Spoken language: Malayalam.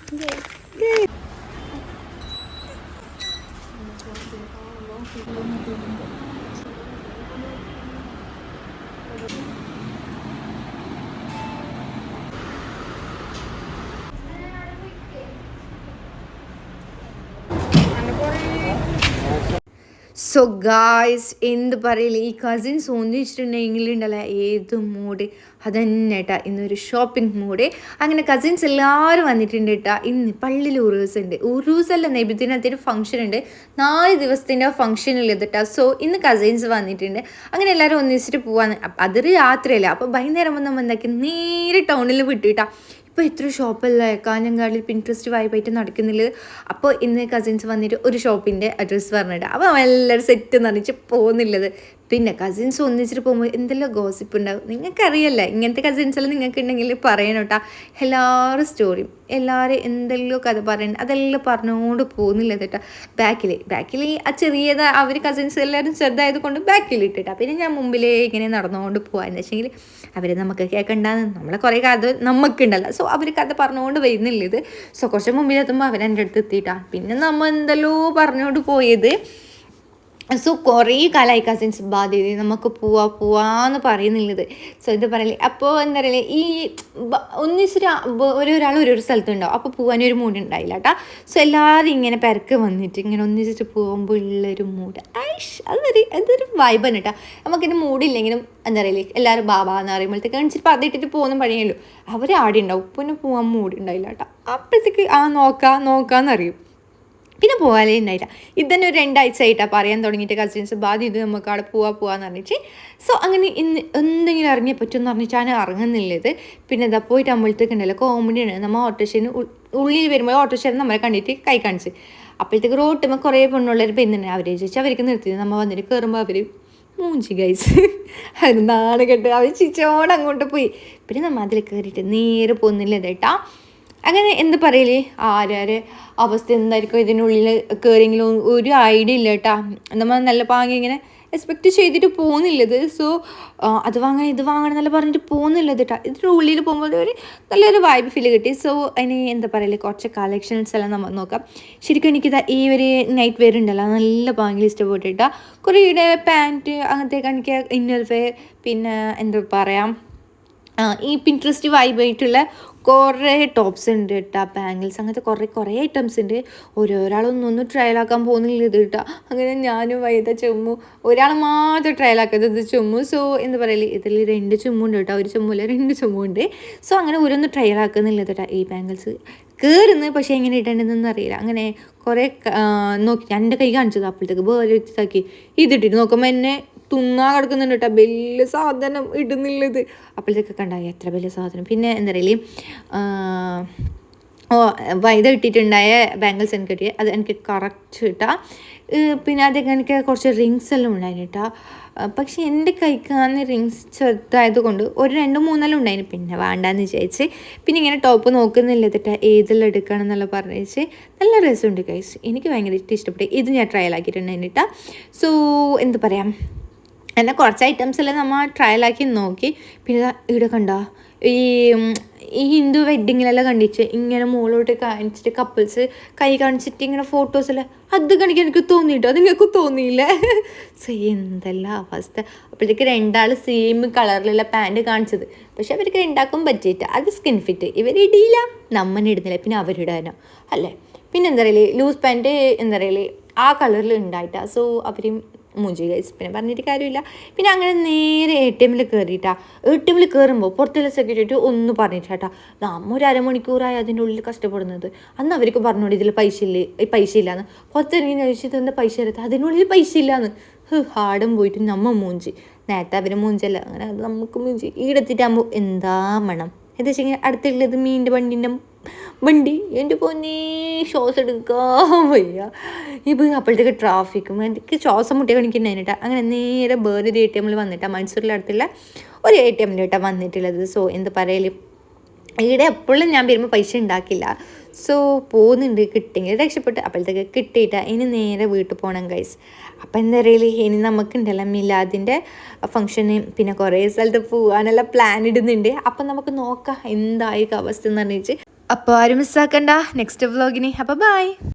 സോ ഗായ്സ് എന്ത് പറയില്ല, ഈ കസിൻസ് ഒന്നിച്ചിട്ടുണ്ടെങ്കിലുണ്ടല്ലോ ഏത് മൂഡ് അതന്നെ കേട്ടാ. ഇന്നൊരു ഷോപ്പിംഗ് മൂഡ്. അങ്ങനെ കസിൻസ് എല്ലാവരും വന്നിട്ടുണ്ട് കേട്ടാ. ഇന്ന് പള്ളിയിൽ ഉറൂസ് ഉണ്ട്. ഉറൂസല്ല, നബിദിനത്തിന് ഫംഗ്ഷൻ ഉണ്ട്. 4 ദിവസത്തിൻ്റെ ഫംഗ്ഷൻ ഉള്ളത് കേട്ടാ. സോ ഇന്ന് കസിൻസ് വന്നിട്ടുണ്ട്. അങ്ങനെ എല്ലാവരും ഒന്നിച്ചിട്ട് പോവാന്ന്. അതൊരു യാത്രയല്ല. അപ്പോൾ വൈകുന്നേരം നമ്മൾ എന്താക്കി നേരെ ടൗണിൽ വിട്ടുകിട്ടാ. ഇപ്പോൾ ഇത്ര ഷോപ്പല്ലേ കാഞ്ഞങ്ങാടിൽ പിൻട്രസ്റ്റ് വായ്പായിട്ട് നടക്കുന്നില്ല. അപ്പോൾ ഇന്ന് കസിൻസ് വന്നിട്ട് ഒരു ഷോപ്പിൻ്റെ അഡ്രസ്സ് പറഞ്ഞിട്ട് അപ്പോൾ എല്ലാവരും സെറ്റ് നിറച്ച് പോകുന്നില്ലത്. പിന്നെ കസിൻസ് ഒന്നിച്ചിട്ട് പോകുമ്പോൾ എന്തെല്ലാം ഗോസിപ്പ് ഉണ്ടാവും. നിങ്ങൾക്കറിയല്ലേ, ഇങ്ങനത്തെ കസിൻസ് എല്ലാം നിങ്ങൾക്ക് ഉണ്ടെങ്കിൽ പറയണം കേട്ടോ. എല്ലാവരും സ്റ്റോറിയും എല്ലാവരും എന്തെല്ലോ കഥ പറയണം, അതെല്ലാം പറഞ്ഞുകൊണ്ട് പോകുന്നില്ല കേട്ടോ. ബാക്കിൽ ആ ചെറിയത് അവർ കസിൻസ് എല്ലാവരും ചെറുതായത് കൊണ്ട് ബാക്കിൽ ഇട്ടിട്ടാ. പിന്നെ ഞാൻ മുമ്പിലേ ഇങ്ങനെ നടന്നുകൊണ്ട് പോകാമെന്ന് വെച്ചെങ്കിൽ അവർ നമുക്ക് കേൾക്കണ്ടെന്ന് നമ്മളെ കുറേ കഥ നമുക്കുണ്ടല്ലോ. സോ അവർ കഥ പറഞ്ഞുകൊണ്ട് വരുന്നില്ല ഇത്. സോ കുറച്ച് മുമ്പിലെത്തുമ്പോൾ അവരെൻ്റെ അടുത്ത് എത്തിയിട്ടാ. പിന്നെ നമ്മൾ എന്തെല്ലോ പറഞ്ഞുകൊണ്ട് പോയത്. സോ കുറേ കാലമായി കസിൻസ് ബാധ്യത നമുക്ക് പോവാന്ന് പറയുന്നുള്ളത്. സോ ഇത് പറയല്ലേ. അപ്പോൾ എന്താ പറയുക, ഈ ഒന്നിച്ചിട്ട് ഒരാൾ ഓരോരോ സ്ഥലത്തുണ്ടാവും. അപ്പോൾ പോകാനൊരു മൂഡ് ഉണ്ടായില്ല കേട്ടോ. സോ എല്ലാവരും ഇങ്ങനെ പെരക്ക് വന്നിട്ട് ഇങ്ങനെ ഒന്നിച്ചിട്ട് പോകുമ്പോൾ ഉള്ളൊരു മൂഡ് അതൊരു വൈബാണ് കേട്ടോ. നമുക്കിൻ്റെ മൂഡില്ലെങ്കിലും എന്താ പറയില്ലേ, എല്ലാവരും ബാബാന്ന് പറയുമ്പോഴത്തേക്ക് കാണിച്ചിട്ട് പതിട്ടിട്ട് പോകുന്ന പണിയല്ലോ. അവർ ആടെ ഉണ്ടാവും. പിന്നെ പോകാൻ മൂഡ് ഉണ്ടായില്ല കേട്ടോ. അപ്പോഴത്തേക്ക് നോക്കാന്നറിയും. പിന്നെ പോകാനേ ഉണ്ടായില്ല. ഇതന്നെ ഒരു 2 ആഴ്ച ആയിട്ടാണ് പറയാൻ തുടങ്ങിയിട്ട് കസിൻസ് ബാധ്യത ഇത് നമുക്ക് അവിടെ പോവാന്ന് പറഞ്ഞിട്ട്. സോ അങ്ങനെ ഇന്ന് എന്തെങ്കിലും ഇറങ്ങിയേ പറ്റുമെന്ന് പറഞ്ഞിട്ടാണ് ഇറങ്ങുന്നില്ലത്. പിന്നെ ഇതാ പോയിട്ട് അമ്പലത്തേക്ക് ഉണ്ടല്ലോ കോമഡിയാണ്. നമ്മൾ ഓട്ടോറിക്ഷന് ഉള്ളിൽ വരുമ്പോൾ ഓട്ടോറിക്ഷ നമ്മളെ കണ്ടിട്ട് കൈ കാണിച്ച്. അപ്പോഴത്തേക്ക് റോട്ടുമ്പോൾ കുറേ പെണ്ണുള്ളവർ പെരുന്നുണ്ട്. അവരെ ചോദിച്ചാൽ അവർക്ക് നിർത്തി. നമ്മൾ വന്നിട്ട് കയറുമ്പോൾ അവർ മൂഞ്ചി ഗൈസ്. അത് നാട് കെട്ട് അവർ ചിച്ചോടെ അങ്ങോട്ട് പോയി. പിന്നെ നമ്മൾ അതിൽ കയറിയിട്ട് നേരെ പോകുന്നില്ല കേട്ടാ. അങ്ങനെ എന്ത് പറയലേ, ആരാരെ അവസ്ഥ എന്തായിരിക്കും ഇതിനുള്ളിൽ കയറിയെങ്കിലും ഒരു ഐഡിയ ഇല്ല കേട്ടാ. നമ്മൾ നല്ല പാങ്ങി ഇങ്ങനെ എക്സ്പെക്റ്റ് ചെയ്തിട്ട് പോകുന്നില്ലത്. സോ അത് വാങ്ങണം ഇത് വാങ്ങണം എന്നല്ല പറഞ്ഞിട്ട് പോകുന്നില്ലത് കേട്ടോ. ഇതിൻ്റെ ഉള്ളിൽ പോകുമ്പോൾ ഒരു നല്ലൊരു വൈബ് ഫീൽ കിട്ടി. സോ അതിന് എന്താ പറയല്ലേ, കുറച്ച് കളക്ഷൻസ് എല്ലാം നമ്മൾ നോക്കാം. ശരിക്കും എനിക്കിതാ ഈ ഒരു നൈറ്റ് വെയർ ഉണ്ടല്ലോ നല്ല പാങ്ങിൽ ഇഷ്ടപ്പെട്ടിട്ടാ. കുറേ പാൻറ്റ് അങ്ങനത്തെ എനിക്ക് ഇന്നർ വെയർ, പിന്നെ എന്താ പറയാം, ഈ പിൻട്രസ്റ്റ് വൈബായിട്ടുള്ള കുറേ ടോപ്സ് ഉണ്ട് കേട്ടോ. ബാംഗിൾസ് അങ്ങനത്തെ കുറേ ഐറ്റംസ് ഉണ്ട്. ഓരോരാളൊന്നും ട്രയലാക്കാൻ പോകുന്നില്ല ഇത് കേട്ടോ. അങ്ങനെ ഞാനും വൈകിട്ട് ചുമ്മു ഒരാൾ മാത്രം ട്രയലാക്കുന്നത് ചുമ്മു. സോ എന്താ പറയല്ലേ, ഇതിൽ 2 ചുമ്മുണ്ട് കേട്ടോ. ഒരു ചുമ്മുമില്ല 2 ചുമ്മുണ്ട്. സോ അങ്ങനെ ഓരോന്നും ട്രയലാക്കുന്നില്ല കേട്ടോ. ഈ ബാംഗിൾസ് കയറുന്നു, പക്ഷേ എങ്ങനെ ഇടേണ്ടതെന്ന് അറിയില്ല. അങ്ങനെ കുറേ നോക്കി ഞാൻ എൻ്റെ കൈ കാണിച്ചത്. അപ്പോഴത്തേക്ക് വേറെ ഇതാക്കി ഇതിട്ടിട്ട് നോക്കുമ്പോൾ എന്നെ തുന്നാ കിടക്കുന്നുണ്ട് കേട്ടോ. വലിയ സാധനം ഇടുന്നില്ലത്. അപ്പോഴത്തേക്ക് കണ്ടായി എത്ര വലിയ സാധനം. പിന്നെ എന്താ പറയല്, വൈദ ഇട്ടിട്ടുണ്ടായ ബാംഗിൾസ് എനിക്ക് കിട്ടിയത് അത് എനിക്ക് കറക്റ്റ് കിട്ടാം. പിന്നെ അതൊക്കെ എനിക്ക് കുറച്ച് റിങ്സ് എല്ലാം ഉണ്ടായിരുന്നു കേട്ടോ. പക്ഷെ എൻ്റെ കൈക്കാന്ന് റിങ്സ് ചെറുതായത് കൊണ്ട് ഒരു 2-3 ഉണ്ടായിരുന്നു. പിന്നെ വേണ്ടാന്ന് വിചാരിച്ച് പിന്നെ ഇങ്ങനെ ടോപ്പ് നോക്കുന്നില്ല കേട്ടോ, ഏതെല്ലാം എടുക്കണം എന്നുള്ള പറഞ്ഞേച്ച്. നല്ല രസമുണ്ട് ഗൈസ്, എനിക്ക് ഭയങ്കരമായിട്ട് ഇഷ്ടപ്പെട്ടു. ഇത് ഞാൻ ട്രയലാക്കിയിട്ടുണ്ടായിരുന്നു കേട്ടോ. സോ എന്താ പറയാം, എന്നെ കുറച്ച് ഐറ്റംസ് എല്ലാം നമ്മൾ ട്രയലാക്കി നോക്കി. പിന്നെ ഇവിടെ കണ്ടോ ഈ ഹിന്ദു വെഡ്ഡിങ്ങിലെല്ലാം കണ്ടിച്ച് ഇങ്ങനെ മുകളിലോട്ട് കാണിച്ചിട്ട് കപ്പിൾസ് കൈ കാണിച്ചിട്ട് ഇങ്ങനെ ഫോട്ടോസെല്ലാം അത് കാണിക്കാൻ എനിക്ക് തോന്നിയിട്ടോ. അത് നിങ്ങൾക്ക് തോന്നിയില്ലേ? സോ എന്തെല്ലാം അവസ്ഥ. അപ്പോഴത്തേക്ക് 2 സെയിം കളറിലുള്ള പാൻറ്റ് കാണിച്ചത്. പക്ഷെ അവർക്ക് 2 പറ്റിയിട്ട് അത് സ്കിൻ ഫിറ്റ്. ഇവരിടിയില്ല, നമ്മനിടുന്നില്ല, പിന്നെ അവരിടാനോ അല്ലേ. പിന്നെ എന്താ പറയല്, ലൂസ് പാൻറ്റ് എന്താ പറയല് ആ കളറിൽ ഉണ്ടായിട്ടാ. സോ അവരും മൂഞ്ചി ഗൈസ്, പിന്നെ പറഞ്ഞിട്ട് കാര്യമില്ല. പിന്നെ അങ്ങനെ നേരെ ATM കയറിയിട്ടാ. ATM കയറുമ്പോൾ പുറത്തുള്ള സെക്യൂരിറ്റി ഒന്ന് പറഞ്ഞിട്ടാ. നമ്മ ഒരു അരമണിക്കൂറായി അതിൻ്റെ ഉള്ളിൽ കഷ്ടപ്പെടുന്നത്. അന്ന് അവർക്ക് പറഞ്ഞോളൂ ഇതിൽ പൈസ ഇല്ലാന്ന്. പുറത്തിറങ്ങി കഴിച്ചിട്ട് എന്താ പൈസ എടുത്താൽ അതിനുള്ളിൽ പൈസ ഇല്ലാന്ന്. ഹാടും പോയിട്ട് നമ്മ മൂഞ്ചി. നേരത്തെ അവർ മൂഞ്ചല്ല, അങ്ങനെ നമുക്ക് മൂഞ്ചി. ഈടെത്തിട്ടാകുമ്പോൾ എന്താ മണം. എന്താ വെച്ചാൽ അടുത്തുള്ളത് മീനിൻ്റെ വണ്ടി. എൻ്റെ പൊന്നേ ശ്വാസം എടുക്കാൻ വയ്യ. ഇപ്പോൾ അപ്പോഴത്തേക്ക് ട്രാഫിക്കും എനിക്ക് ശ്വാസം മുട്ടിയ കാണിക്കുന്നുണ്ടായിട്ടാ. അങ്ങനെ നേരെ വേറൊരു ATM വന്നിട്ടാണ് മൈസൂരിലെ അടുത്തുള്ള ഒരു ATM വന്നിട്ടുള്ളത്. സോ എന്താ പറയല്, ഇവിടെ എപ്പോഴും ഞാൻ വരുമ്പോൾ പൈസ ഉണ്ടാക്കില്ല. സോ പോകുന്നുണ്ട്, കിട്ടിയെങ്കിൽ രക്ഷപ്പെട്ട്. അപ്പോഴത്തേക്ക് കിട്ടിയിട്ടാ. ഇനി നേരെ വീട്ടിൽ പോകണം ഗൈസ്. അപ്പം എന്താ പറയല്, ഇനി നമുക്കുണ്ടല്ലോ മിലാദിൻ്റെ ഫംഗ്ഷന് പിന്നെ കുറേ സ്ഥലത്ത് പോകാനുള്ള പ്ലാൻ ഇടുന്നുണ്ട്. അപ്പം നമുക്ക് നോക്കാം എന്തായി അവസ്ഥ എന്ന് പറഞ്ഞിട്ട്. അപ്പോൾ ആരും മിസ്സാക്കണ്ട നെക്സ്റ്റ് വ്ളോഗിന്. അപ്പോൾ ബൈ.